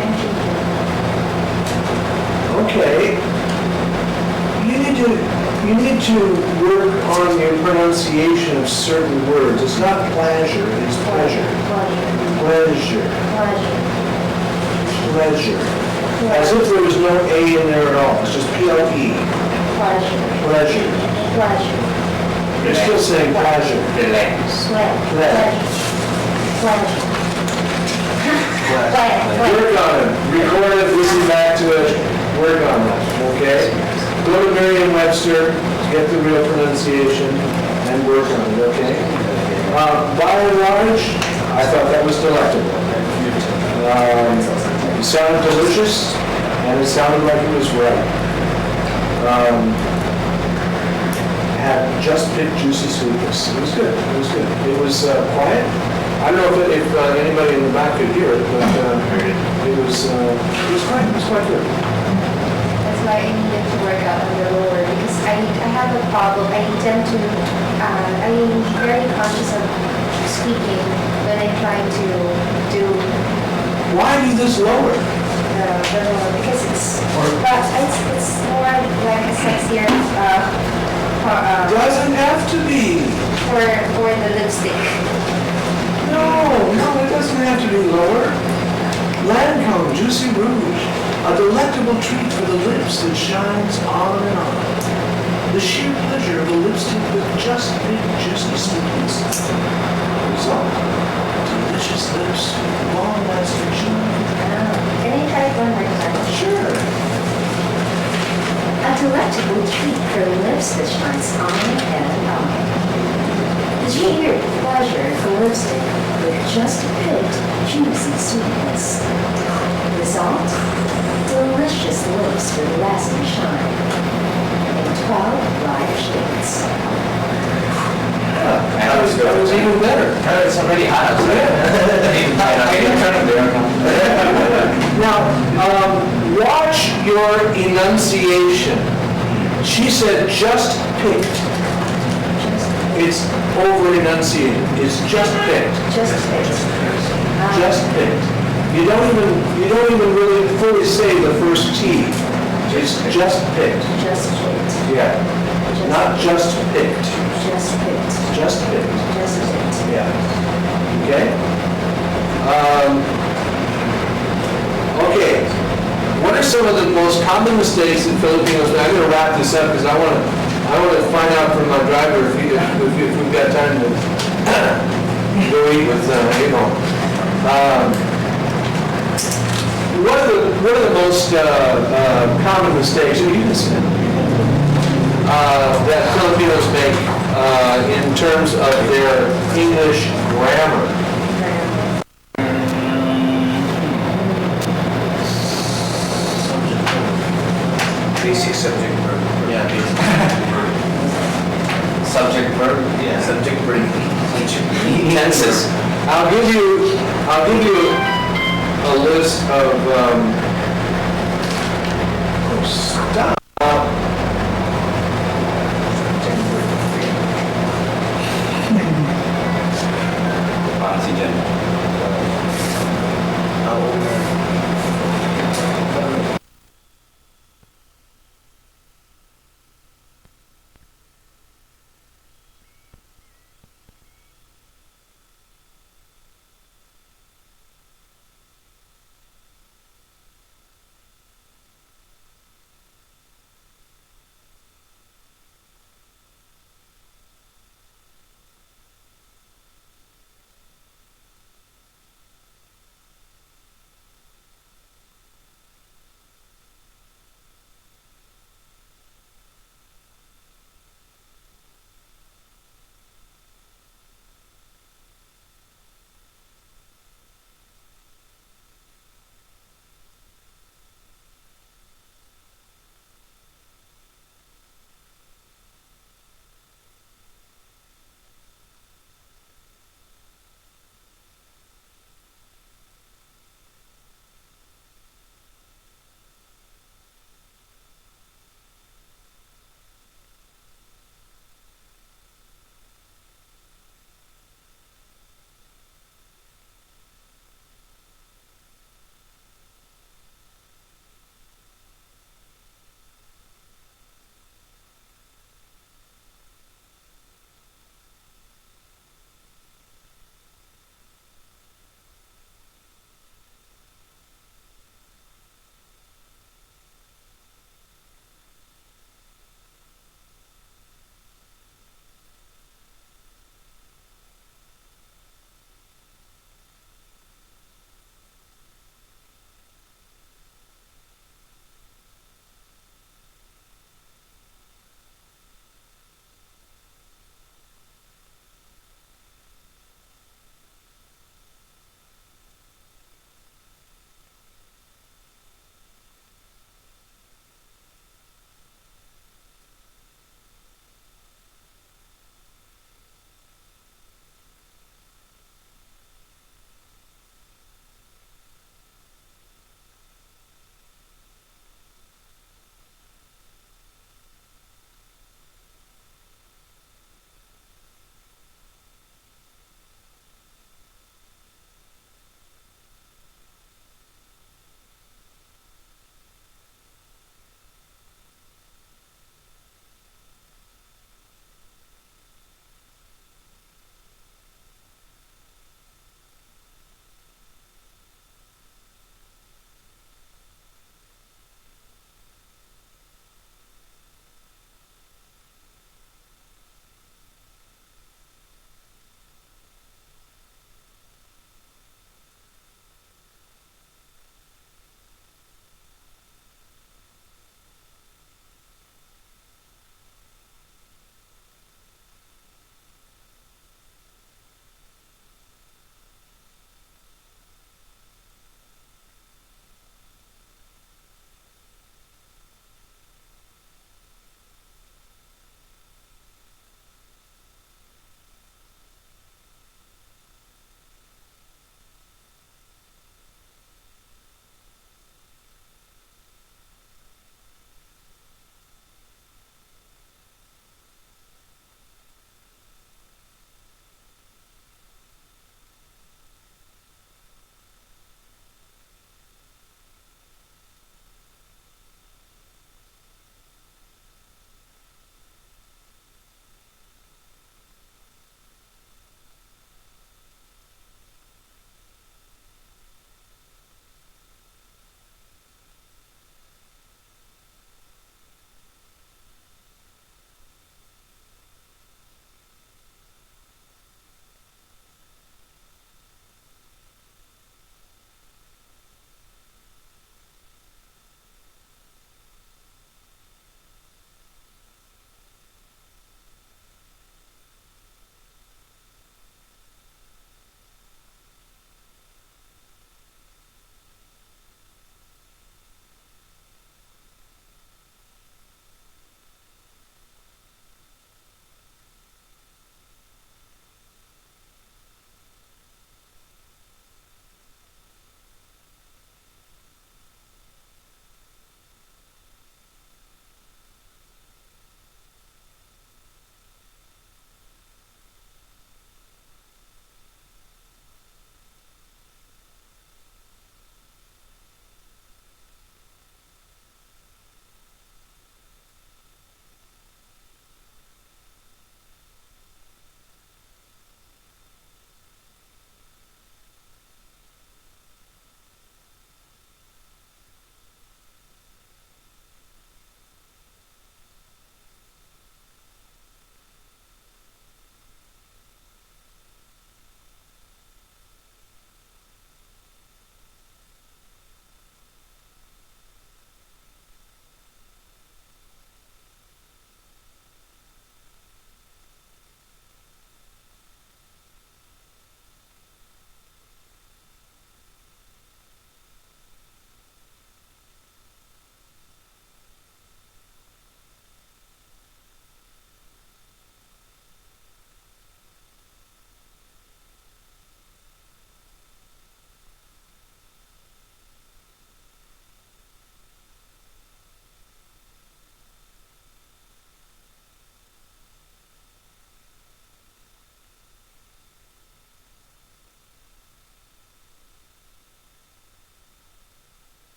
And Okay. You need to work on your pronunciation of certain words. It's not pleasure, it's pleasure. pleasure, Pleasure. pleasure, Pleasure. As if there was no A in there at all. It's just P-L-E. pleasure, Pleasure. pleasure. You're still saying pleasure. Relax. Pleasure. Work on it. Record it, listen back to it. Work on that, okay? Go to Merriam-Webster, get the real pronunciation, and work on it, okay? By and large, I thought that was delectable. It sounded delicious, and it sounded like it was right. Had just picked juicy sweetness. It was good, it was good. It was quiet. I don't know if anybody in the back could hear it, but it was quite good. That's why I needed to work out on the lower, because I have a problem. I tend to, I'm very conscious of speaking when I try to do Why do this lower? the lower, because it's more like a sexier, Doesn't have to be. for the lipstick. No, it doesn't have to be lower. Lancome Juicy Rouge, a delectable treat for the lips that shines on and on. The sheer pleasure of a lipstick with just big juicy sweetness. Result, delicious lips, long-lasting shine. Can I try it one more time? Sure. A delectable treat for lips that shines on and on. The sheer pleasure of a lipstick with just picked juicy sweetness. Result, delicious lips with lasting shine. In 12 light shades. That was even better. It's already hot outside. Now, watch your enunciation. She said just picked. It's over enunciated. It's just picked. Just picked. Just picked. You don't even really fully say the first T. It's just picked. Just picked. Yeah. Not just picked. Just picked. Just picked. Just picked. Yeah. Okay? Okay. What are some of the most common mistakes that Filipinos make? I'm going to wrap this up because I want to find out from my driver if we've got time to go eat with What are the most common mistakes you can say that Filipinos make in terms of their English grammar? Basic subject verb. Yeah, subject, verb, yeah, subject, verb, tenses. I'll give you a list of stop.